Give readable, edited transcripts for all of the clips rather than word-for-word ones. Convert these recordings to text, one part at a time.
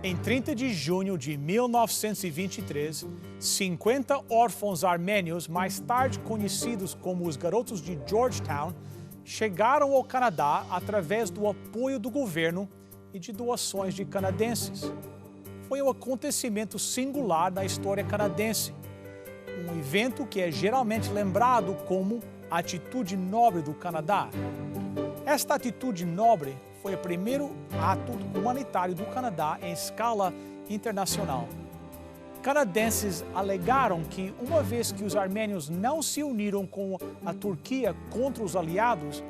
Em 30 de junho de 1923, 50 órfãos armênios, mais tarde conhecidos como os Garotos de Georgetown, chegaram ao Canadá através do apoio do governo e de doações de canadenses. Foi um acontecimento singular na história canadense, um evento que é geralmente lembrado como a atitude nobre do Canadá. Esta atitude nobre foi o primeiro ato humanitário do Canadá em escala internacional. Canadenses alegaram que, uma vez que os armênios não se uniram com a Turquia contra os aliados,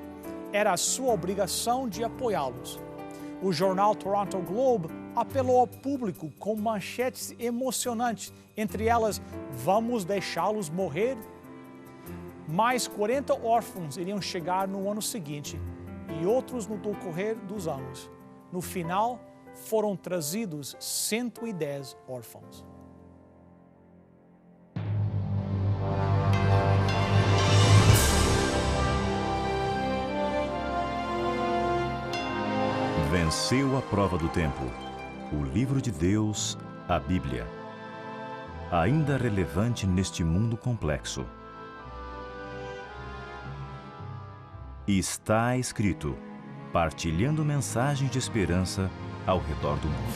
era a sua obrigação de apoiá-los. O jornal Toronto Globe apelou ao público com manchetes emocionantes, entre elas, "Vamos deixá-los morrer?". Mais 40 órfãos iriam chegar no ano seguinte e outros no decorrer dos anos. No final, foram trazidos 110 órfãos. Venceu a prova do tempo. O livro de Deus, a Bíblia. Ainda relevante neste mundo complexo. Está escrito, partilhando mensagens de esperança ao redor do mundo.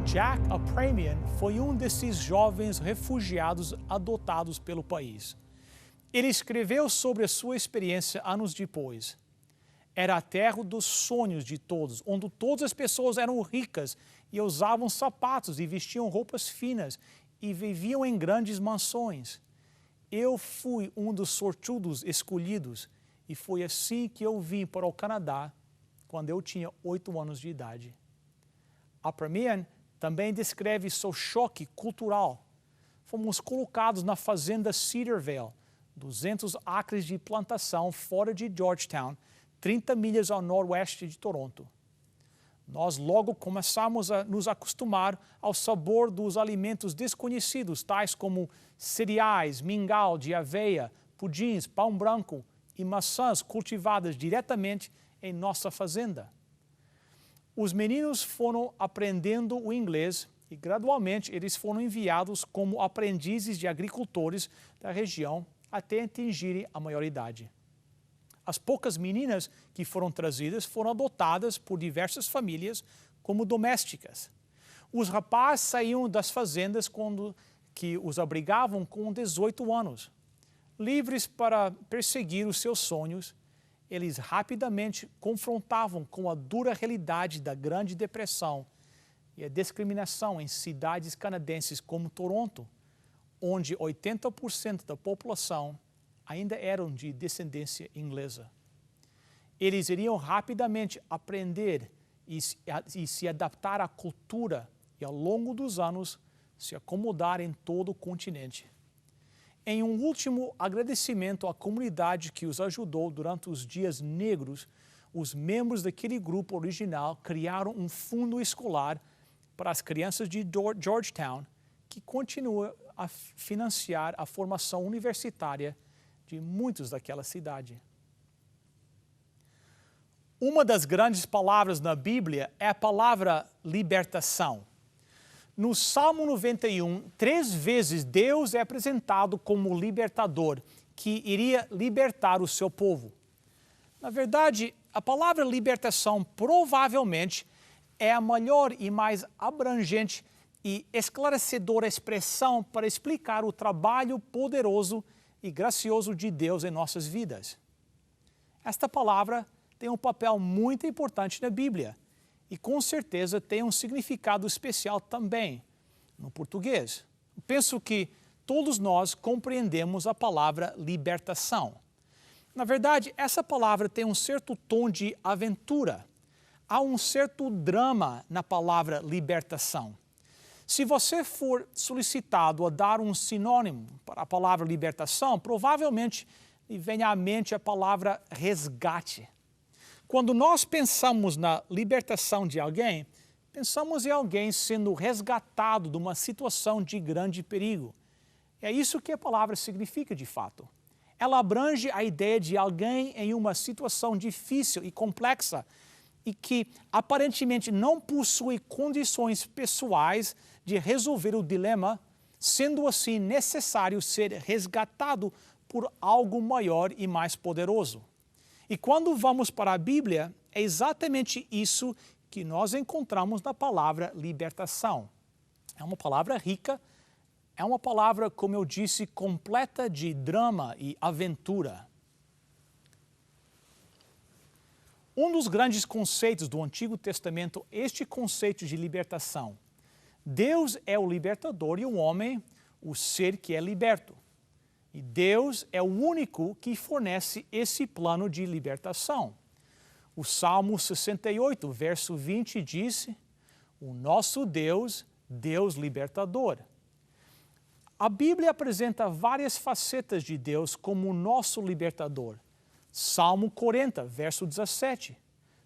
Jack Apramian foi um desses jovens refugiados adotados pelo país. Ele escreveu sobre a sua experiência anos depois. Era a terra dos sonhos de todos, onde todas as pessoas eram ricas e usavam sapatos e vestiam roupas finas e viviam em grandes mansões. Eu fui um dos sortudos escolhidos e foi assim que eu vim para o Canadá quando eu tinha 8 anos de idade. Apramian também descreve seu choque cultural. Fomos colocados na fazenda Cedar Vale, 200 acres de plantação fora de Georgetown, 30 milhas ao noroeste de Toronto. Nós logo começamos a nos acostumar ao sabor dos alimentos desconhecidos, tais como cereais, mingau de aveia, pudins, pão branco e maçãs cultivadas diretamente em nossa fazenda. Os meninos foram aprendendo o inglês e, gradualmente, eles foram enviados como aprendizes de agricultores da região até atingirem a maioridade. As poucas meninas que foram trazidas foram adotadas por diversas famílias como domésticas. Os rapazes saíam das fazendas quando que os abrigavam com 18 anos. Livres para perseguir os seus sonhos, eles rapidamente confrontavam com a dura realidade da Grande Depressão e a discriminação em cidades canadenses como Toronto, onde 80% da população ainda eram de descendência inglesa. Eles iriam rapidamente aprender e se adaptar à cultura e, ao longo dos anos, se acomodar em todo o continente. Em um último agradecimento à comunidade que os ajudou durante os dias negros, os membros daquele grupo original criaram um fundo escolar para as crianças de Georgetown, que continua a financiar a formação universitária de muitos daquela cidade. Uma das grandes palavras na Bíblia é a palavra libertação. No Salmo 91, 3 vezes Deus é apresentado como o libertador, que iria libertar o seu povo. Na verdade, a palavra libertação provavelmente é a maior e mais abrangente e esclarecedora expressão para explicar o trabalho poderoso e gracioso de Deus em nossas vidas. Esta palavra tem um papel muito importante na Bíblia e com certeza tem um significado especial também no português. Penso que todos nós compreendemos a palavra libertação. Na verdade, essa palavra tem um certo tom de aventura. Há um certo drama na palavra libertação. Se você for solicitado a dar um sinônimo para a palavra libertação, provavelmente lhe venha à mente a palavra resgate. Quando nós pensamos na libertação de alguém, pensamos em alguém sendo resgatado de uma situação de grande perigo. É isso que a palavra significa de fato. Ela abrange a ideia de alguém em uma situação difícil e complexa e que aparentemente não possui condições pessoais de resolver o dilema, sendo assim necessário ser resgatado por algo maior e mais poderoso. E quando vamos para a Bíblia, é exatamente isso que nós encontramos na palavra libertação. É uma palavra rica, é uma palavra, como eu disse, completa de drama e aventura. Um dos grandes conceitos do Antigo Testamento é este conceito de libertação. Deus é o libertador e o homem, o ser que é liberto. E Deus é o único que fornece esse plano de libertação. O Salmo 68, verso 20 diz: o nosso Deus, Deus libertador. A Bíblia apresenta várias facetas de Deus como o nosso libertador. Salmo 40, verso 17.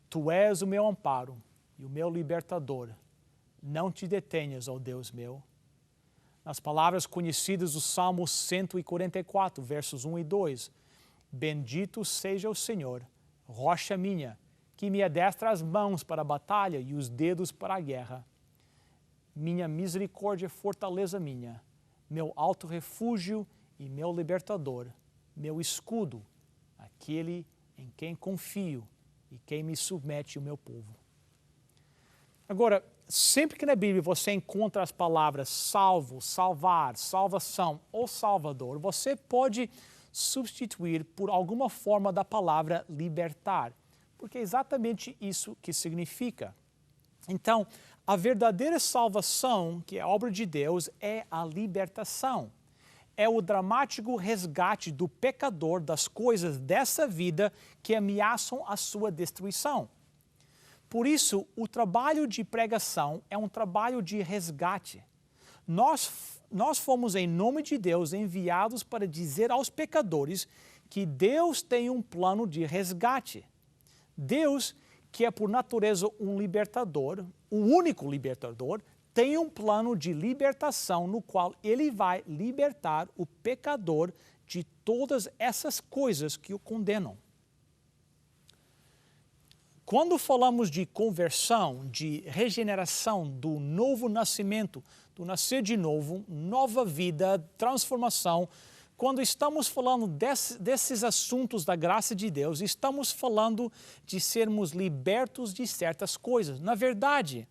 Tu és o meu amparo e o meu libertador. Não te detenhas, ó Deus meu. Nas palavras conhecidas do Salmo 144, versos 1 e 2. Bendito seja o Senhor, rocha minha, que me adestra as mãos para a batalha e os dedos para a guerra. Minha misericórdia, fortaleza minha, meu alto refúgio e meu libertador, meu escudo, aquele em quem confio e quem me submete o meu povo. Agora, sempre que na Bíblia você encontra as palavras salvo, salvar, salvação ou salvador, você pode substituir por alguma forma da palavra libertar, porque é exatamente isso que significa. Então, a verdadeira salvação, que é a obra de Deus, é a libertação. É o dramático resgate do pecador das coisas dessa vida que ameaçam a sua destruição. Por isso, o trabalho de pregação é um trabalho de resgate. Nós fomos, em nome de Deus, enviados para dizer aos pecadores que Deus tem um plano de resgate. Deus, que é por natureza um libertador, o único libertador, tem um plano de libertação no qual ele vai libertar o pecador de todas essas coisas que o condenam. Quando falamos de conversão, de regeneração, do novo nascimento, do nascer de novo, nova vida, transformação, quando estamos falando desses assuntos da graça de Deus, estamos falando de sermos libertos de certas coisas. Na verdade,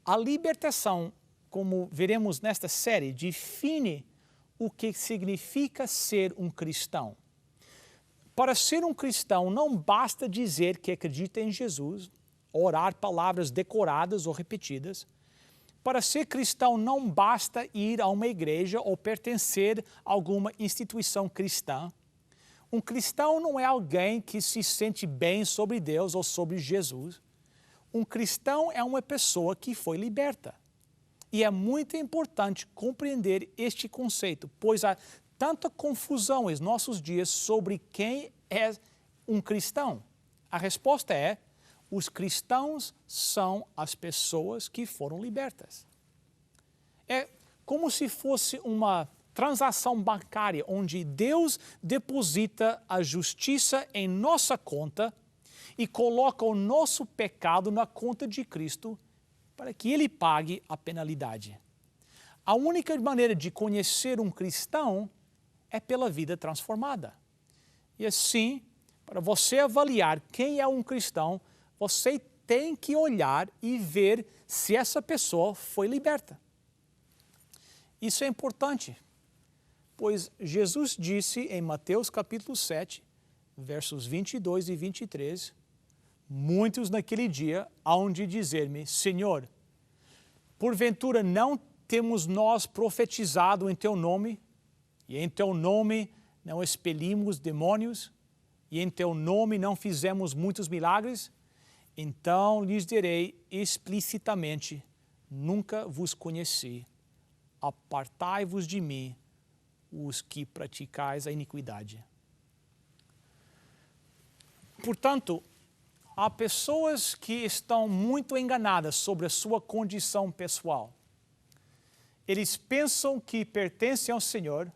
a libertação, como veremos nesta série, define o que significa ser um cristão. Para ser um cristão, não basta dizer que acredita em Jesus, orar palavras decoradas ou repetidas. Para ser cristão, não basta ir a uma igreja ou pertencer a alguma instituição cristã. Um cristão não é alguém que se sente bem sobre Deus ou sobre Jesus. Um cristão é uma pessoa que foi liberta. E é muito importante compreender este conceito, pois há tanta confusão em nossos dias sobre quem é um cristão. A resposta é: os cristãos são as pessoas que foram libertas. É como se fosse uma transação bancária, onde Deus deposita a justiça em nossa conta e coloca o nosso pecado na conta de Cristo para que Ele pague a penalidade. A única maneira de conhecer um cristão é pela vida transformada. E assim, para você avaliar quem é um cristão, você tem que olhar e ver se essa pessoa foi liberta. Isso é importante, pois Jesus disse em Mateus capítulo 7, versos 22 e 23, muitos naquele dia hão de dizer-me: Senhor, porventura não temos nós profetizado em Teu nome, e em Teu nome não expelimos demônios, e em Teu nome não fizemos muitos milagres? Então lhes direi explicitamente: nunca vos conheci. Apartai-vos de mim, os que praticais a iniquidade. Portanto, há pessoas que estão muito enganadas sobre a sua condição pessoal. Eles pensam que pertencem ao Senhor,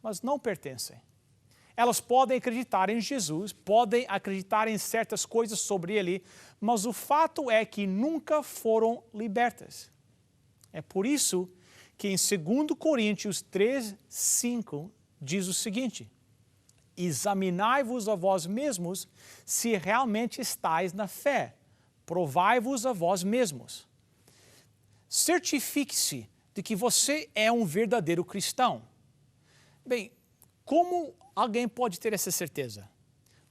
mas não pertencem. Elas podem acreditar em Jesus, podem acreditar em certas coisas sobre Ele, mas o fato é que nunca foram libertas. É por isso que em 2 Coríntios 3:5 diz o seguinte: examinai-vos a vós mesmos se realmente estáis na fé. Provai-vos a vós mesmos. Certifique-se de que você é um verdadeiro cristão. Bem, como alguém pode ter essa certeza?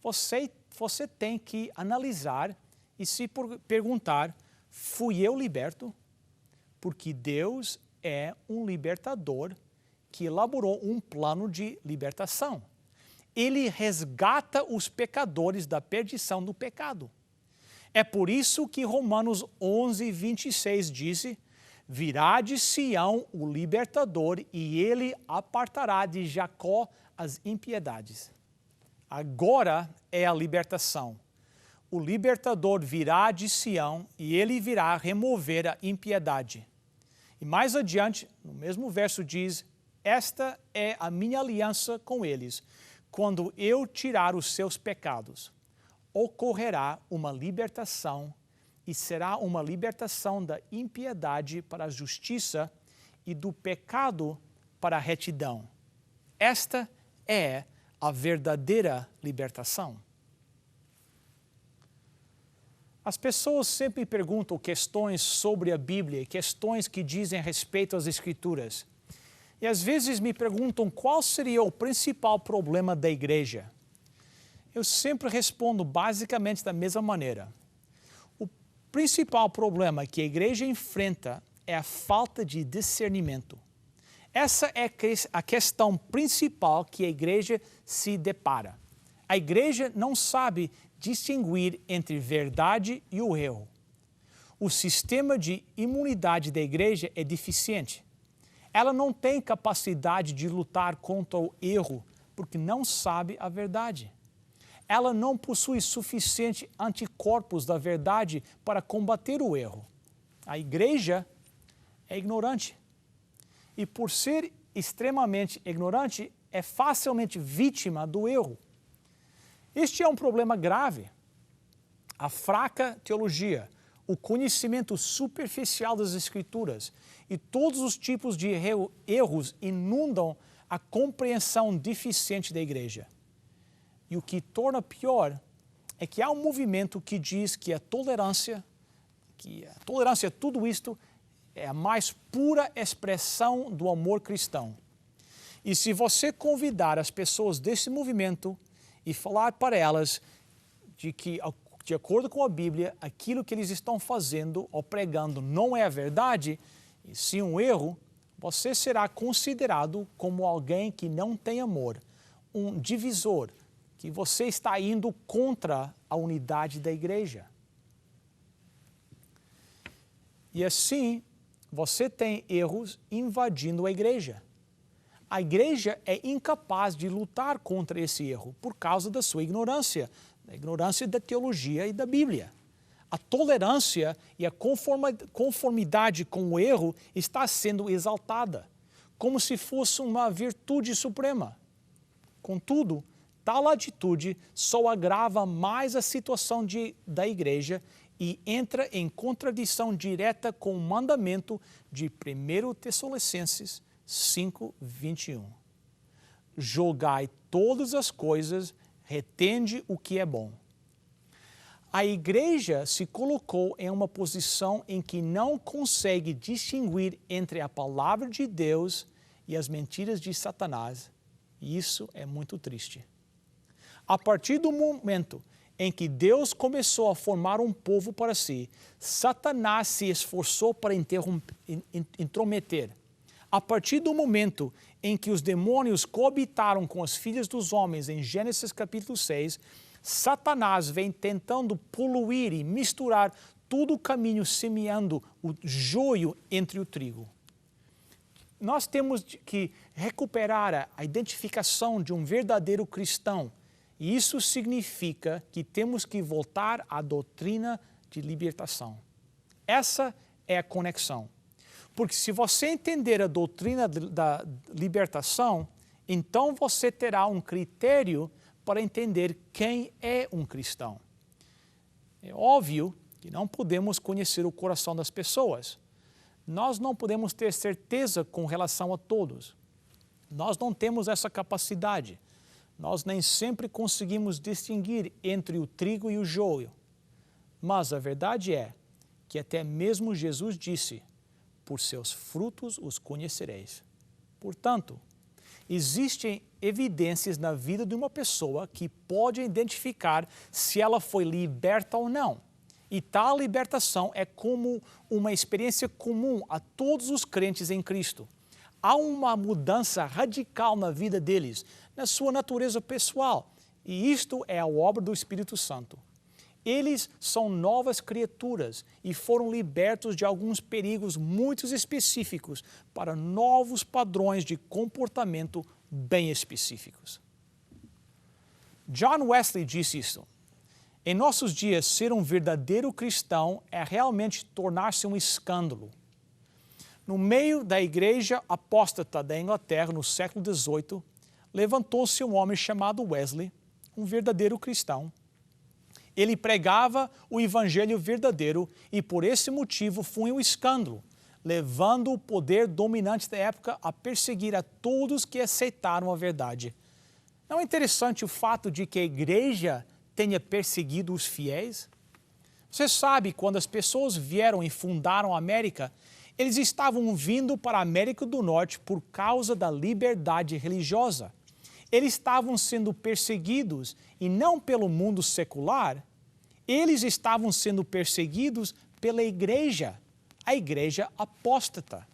Você tem que analisar e se perguntar: fui eu liberto? Porque Deus é um libertador que elaborou um plano de libertação. Ele resgata os pecadores da perdição do pecado. É por isso que Romanos 11:26 diz: virá de Sião o libertador e ele apartará de Jacó as impiedades. Agora é a libertação. O libertador virá de Sião e ele virá remover a impiedade. E mais adiante, no mesmo verso diz: esta é a minha aliança com eles. Quando eu tirar os seus pecados, ocorrerá uma libertação e será uma libertação da impiedade para a justiça e do pecado para a retidão. Esta é a verdadeira libertação. As pessoas sempre perguntam questões sobre a Bíblia, questões que dizem respeito às Escrituras. E às vezes me perguntam qual seria o principal problema da igreja. Eu sempre respondo basicamente da mesma maneira. O principal problema que a igreja enfrenta é a falta de discernimento. Essa é a questão principal que a igreja se depara. A igreja não sabe distinguir entre verdade e o erro. O sistema de imunidade da igreja é deficiente. Ela não tem capacidade de lutar contra o erro porque não sabe a verdade. Ela não possui suficiente anticorpos da verdade para combater o erro. A igreja é ignorante. E por ser extremamente ignorante, é facilmente vítima do erro. Este é um problema grave. A fraca teologia, o conhecimento superficial das Escrituras e todos os tipos de erros inundam a compreensão deficiente da igreja. E o que torna pior é que há um movimento que diz que a tolerância, tudo isto, é a mais pura expressão do amor cristão. E se você convidar as pessoas desse movimento e falar para elas de que, de acordo com a Bíblia, aquilo que eles estão fazendo ou pregando não é a verdade, e sim um erro, você será considerado como alguém que não tem amor, um divisor, que você está indo contra a unidade da igreja. E assim, você tem erros invadindo a igreja. A igreja é incapaz de lutar contra esse erro por causa da sua ignorância, da ignorância da teologia e da Bíblia. A tolerância e a conformidade com o erro está sendo exaltada, como se fosse uma virtude suprema. Contudo, tal atitude só agrava mais a situação da igreja e entra em contradição direta com o mandamento de 1 Tessalonicenses 5:21. Julgai todas as coisas, retende o que é bom. A igreja se colocou em uma posição em que não consegue distinguir entre a palavra de Deus e as mentiras de Satanás. E isso é muito triste. A partir do momento em que Deus começou a formar um povo para si, Satanás se esforçou para intrometer. A partir do momento em que os demônios coabitaram com as filhas dos homens em Gênesis capítulo 6, Satanás vem tentando poluir e misturar todo o caminho, semeando o joio entre o trigo. Nós temos que recuperar a identificação de um verdadeiro cristão E isso significa que temos que voltar à doutrina de libertação. Essa é a conexão. Porque se você entender a doutrina da libertação, então você terá um critério para entender quem é um cristão. É óbvio que não podemos conhecer o coração das pessoas. Nós não podemos ter certeza com relação a todos. Nós não temos essa capacidade. Nós nem sempre conseguimos distinguir entre o trigo e o joio. Mas a verdade é que até mesmo Jesus disse: por seus frutos os conhecereis. Portanto, existem evidências na vida de uma pessoa que pode identificar se ela foi liberta ou não. E tal libertação é como uma experiência comum a todos os crentes em Cristo. Há uma mudança radical na vida deles, na sua natureza pessoal, e isto é a obra do Espírito Santo. Eles são novas criaturas e foram libertos de alguns perigos muito específicos para novos padrões de comportamento bem específicos. John Wesley disse isso: em nossos dias, ser um verdadeiro cristão é realmente tornar-se um escândalo. No meio da igreja apóstata da Inglaterra, no século XVIII, levantou-se um homem chamado Wesley, um verdadeiro cristão. Ele pregava o evangelho verdadeiro e, por esse motivo, foi um escândalo, levando o poder dominante da época a perseguir a todos que aceitaram a verdade. Não é interessante o fato de que a igreja tenha perseguido os fiéis? Você sabe, quando as pessoas vieram e fundaram a América, eles estavam vindo para a América do Norte por causa da liberdade religiosa. Eles estavam sendo perseguidos, e não pelo mundo secular, eles estavam sendo perseguidos pela igreja, a igreja apóstata.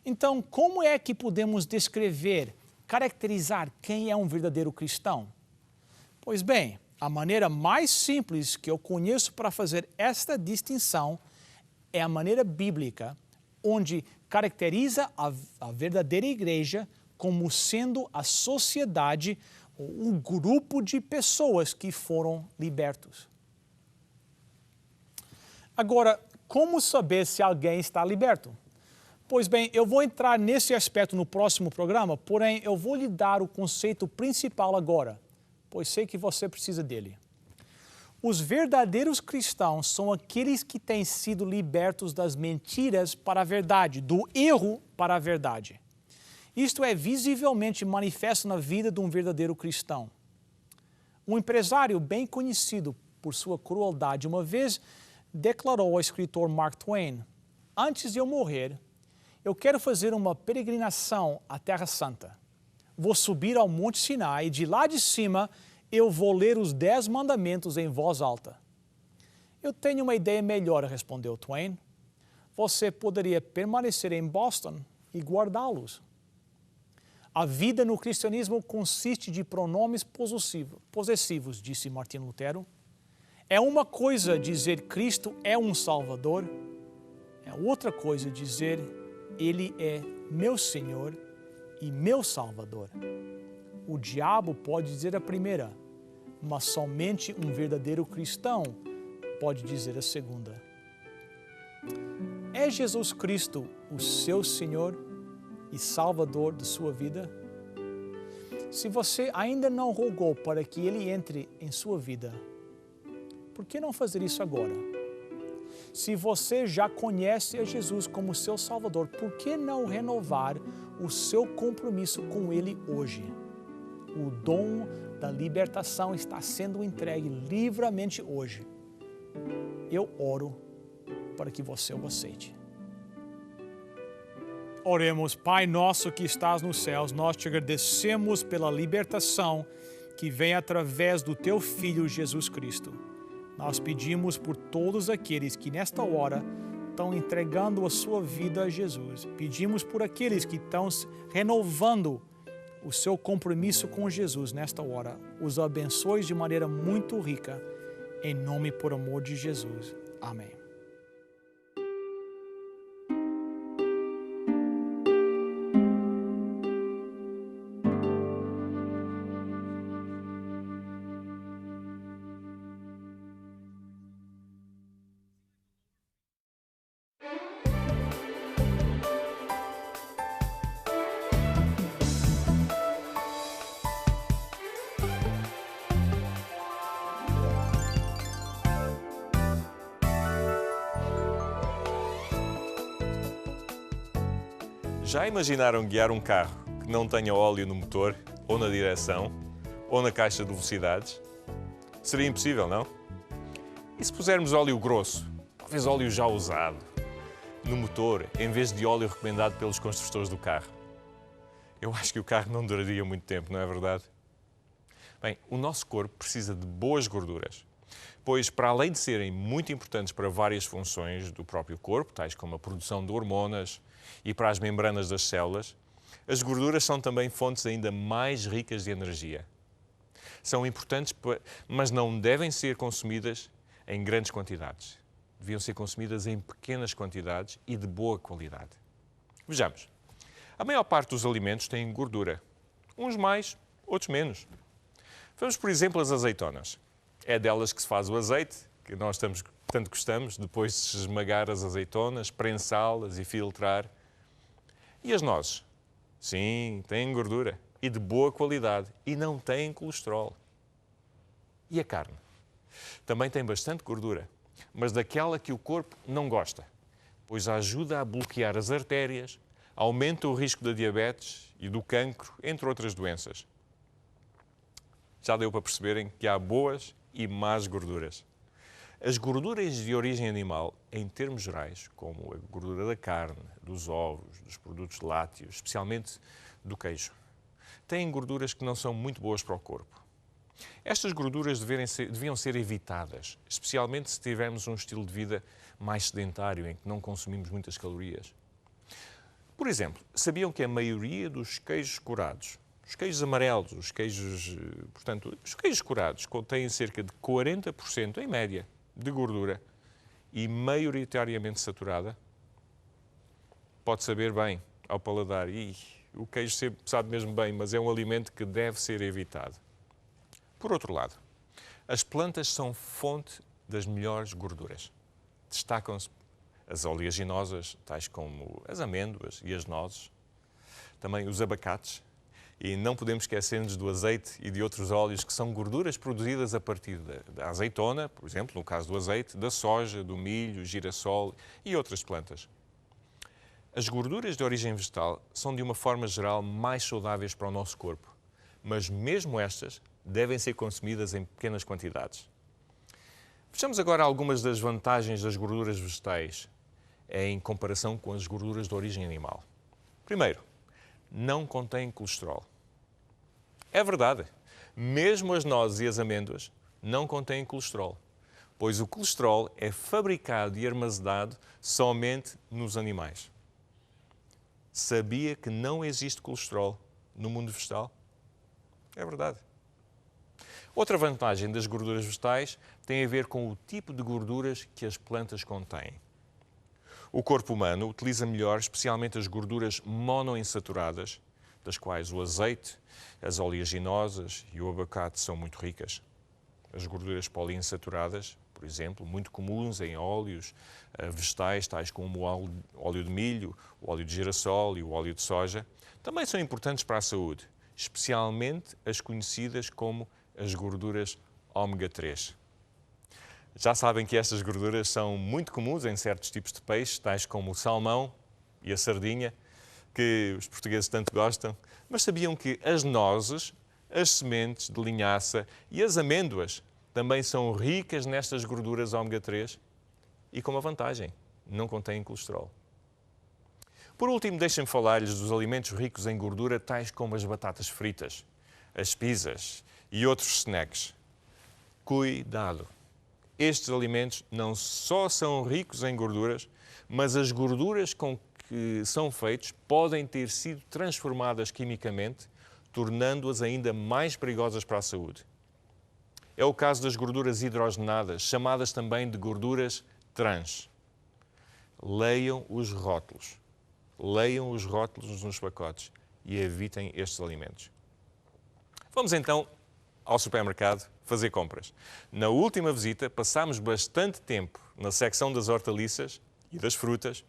Então, como é que podemos descrever, caracterizar quem é um verdadeiro cristão? Pois bem, a maneira mais simples que eu conheço para fazer esta distinção é a maneira bíblica, onde caracteriza a verdadeira igreja como sendo a sociedade, um grupo de pessoas que foram libertos. Agora, como saber se alguém está liberto? Pois bem, eu vou entrar nesse aspecto no próximo programa, porém eu vou lhe dar o conceito principal agora, pois sei que você precisa dele. Os verdadeiros cristãos são aqueles que têm sido libertos das mentiras para a verdade, do erro para a verdade. Isto é visivelmente manifesto na vida de um verdadeiro cristão. Um empresário bem conhecido por sua crueldade uma vez declarou ao escritor Mark Twain: antes de eu morrer, eu quero fazer uma peregrinação à Terra Santa. Vou subir ao Monte Sinai e de lá de cima eu vou ler os 10 mandamentos em voz alta. Eu tenho uma ideia melhor, respondeu Twain. Você poderia permanecer em Boston e guardá-los. A vida no cristianismo consiste de pronomes possessivos, disse Martinho Lutero. É uma coisa dizer Cristo é um Salvador, é outra coisa dizer Ele é meu Senhor e meu Salvador. O diabo pode dizer a primeira, mas somente um verdadeiro cristão pode dizer a segunda. É Jesus Cristo o seu Senhor e Salvador de sua vida? Se você ainda não rogou para que Ele entre em sua vida, por que não fazer isso agora? Se você já conhece a Jesus como seu Salvador, por que não renovar o seu compromisso com Ele hoje? O dom da libertação está sendo entregue livremente hoje. Eu oro para que você o aceite. Oremos. Pai nosso que estás nos céus, nós te agradecemos pela libertação que vem através do teu Filho Jesus Cristo. Nós pedimos por todos aqueles que nesta hora estão entregando a sua vida a Jesus. Pedimos por aqueles que estão renovando o seu compromisso com Jesus nesta hora. Os abençoe de maneira muito rica, em nome e por amor de Jesus. Amém. Já imaginaram guiar um carro que não tenha óleo no motor, ou na direção, ou na caixa de velocidades? Seria impossível, não? E se pusermos óleo grosso, talvez óleo já usado, no motor, em vez de óleo recomendado pelos construtores do carro? Eu acho que o carro não duraria muito tempo, não é verdade? Bem, o nosso corpo precisa de boas gorduras, pois, para além de serem muito importantes para várias funções do próprio corpo, tais como a produção de hormonas e para as membranas das células, as gorduras são também fontes ainda mais ricas de energia. São importantes, mas não devem ser consumidas em grandes quantidades. Deviam ser consumidas em pequenas quantidades e de boa qualidade. Vejamos. A maior parte dos alimentos tem gordura. Uns mais, outros menos. Vamos, por exemplo, às azeitonas. É delas que se faz o azeite, que nós tanto gostamos, depois de se esmagar as azeitonas, prensá-las e filtrar. E as nozes? Sim, têm gordura e de boa qualidade e não têm colesterol. E a carne? Também tem bastante gordura, mas daquela que o corpo não gosta, pois ajuda a bloquear as artérias, aumenta o risco da diabetes e do cancro, entre outras doenças. Já deu para perceberem que há boas e más gorduras. As gorduras de origem animal, em termos gerais, como a gordura da carne, dos ovos, dos produtos lácteos, especialmente do queijo, têm gorduras que não são muito boas para o corpo. Estas gorduras deviam ser evitadas, especialmente se tivermos um estilo de vida mais sedentário, em que não consumimos muitas calorias. Por exemplo, sabiam que a maioria dos queijos curados, os queijos amarelos, os queijos curados, contêm cerca de 40%, em média, de gordura e maioritariamente saturada? Pode saber bem ao paladar. E o queijo sabe mesmo bem, mas é um alimento que deve ser evitado. Por outro lado, as plantas são fonte das melhores gorduras. Destacam-se as oleaginosas, tais como as amêndoas e as nozes, também os abacates, e não podemos esquecer-nos do azeite e de outros óleos que são gorduras produzidas a partir da azeitona, por exemplo, no caso do azeite, da soja, do milho, girassol e outras plantas. As gorduras de origem vegetal são, de uma forma geral, mais saudáveis para o nosso corpo, mas mesmo estas devem ser consumidas em pequenas quantidades. Vejamos agora algumas das vantagens das gorduras vegetais em comparação com as gorduras de origem animal. Primeiro, não contém colesterol. É verdade, mesmo as nozes e as amêndoas não contêm colesterol, pois o colesterol é fabricado e armazenado somente nos animais. Sabia que não existe colesterol no mundo vegetal? É verdade. Outra vantagem das gorduras vegetais tem a ver com o tipo de gorduras que as plantas contêm. O corpo humano utiliza melhor especialmente as gorduras monoinsaturadas, das quais o azeite, as oleaginosas e o abacate são muito ricas. As gorduras poliinsaturadas, por exemplo, muito comuns em óleos vegetais, tais como o óleo de milho, o óleo de girassol e o óleo de soja, também são importantes para a saúde, especialmente as conhecidas como as gorduras ômega 3. Já sabem que estas gorduras são muito comuns em certos tipos de peixe, tais como o salmão e a sardinha, que os portugueses tanto gostam, mas sabiam que as nozes, as sementes de linhaça e as amêndoas também são ricas nestas gorduras ômega 3 e com uma vantagem, não contêm colesterol. Por último, deixem-me falar-lhes dos alimentos ricos em gordura, tais como as batatas fritas, as pizzas e outros snacks. Cuidado! Estes alimentos não só são ricos em gorduras, mas as gorduras com que são feitos podem ter sido transformadas quimicamente, tornando-as ainda mais perigosas para a saúde. É o caso das gorduras hidrogenadas, chamadas também de gorduras trans. Leiam os rótulos. Leiam os rótulos nos pacotes e evitem estes alimentos. Vamos então ao supermercado fazer compras. Na última visita passámos bastante tempo na secção das hortaliças e das frutas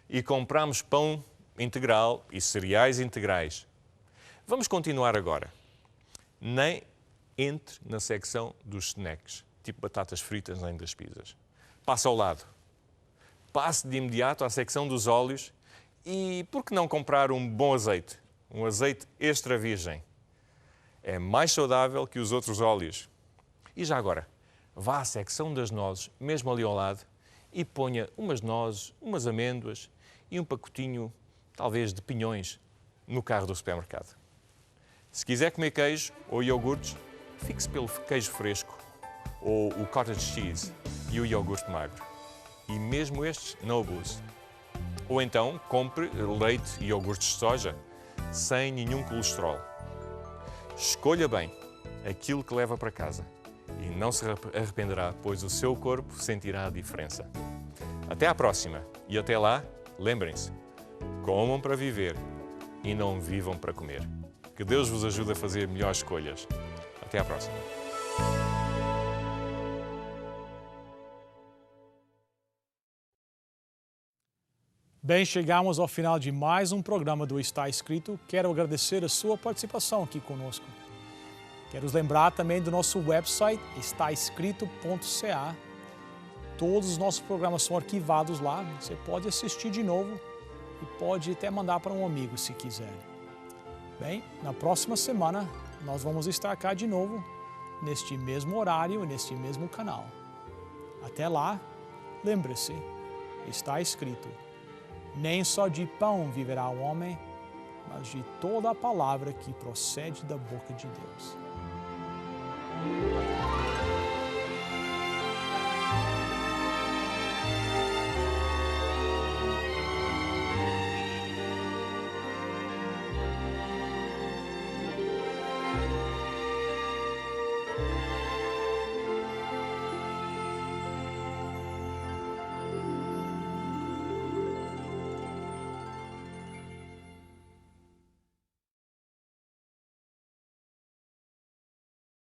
e comprámos pão integral e cereais integrais. Vamos continuar agora. Nem entre na secção dos snacks, tipo batatas fritas nem das pizzas. Passe ao lado. Passe de imediato à secção dos óleos E por que não comprar um bom azeite? Um azeite extra virgem. É mais saudável que os outros óleos. E já agora, vá à secção das nozes, mesmo ali ao lado, e ponha umas nozes, umas amêndoas e um pacotinho, talvez, de pinhões no carro do supermercado. Se quiser comer queijo ou iogurtes, fixe pelo queijo fresco ou o cottage cheese e o iogurte magro. E mesmo estes, não abuse. Ou então, compre leite e iogurtes de soja sem nenhum colesterol. Escolha bem aquilo que leva para casa e não se arrependerá, pois o seu corpo sentirá a diferença. Até à próxima e até lá, lembrem-se, comam para viver e não vivam para comer. Que Deus vos ajude a fazer melhores escolhas. Até à próxima. Bem, chegamos ao final de mais um programa do Está Escrito. Quero agradecer a sua participação aqui conosco. Quero lembrar também do nosso website, estaescrito.ca. Todos os nossos programas são arquivados lá. Você pode assistir de novo e pode até mandar para um amigo se quiser. Bem, na próxima semana nós vamos estar cá de novo, neste mesmo horário e neste mesmo canal. Até lá, lembre-se, está escrito: nem só de pão viverá o homem, mas de toda a palavra que procede da boca de Deus.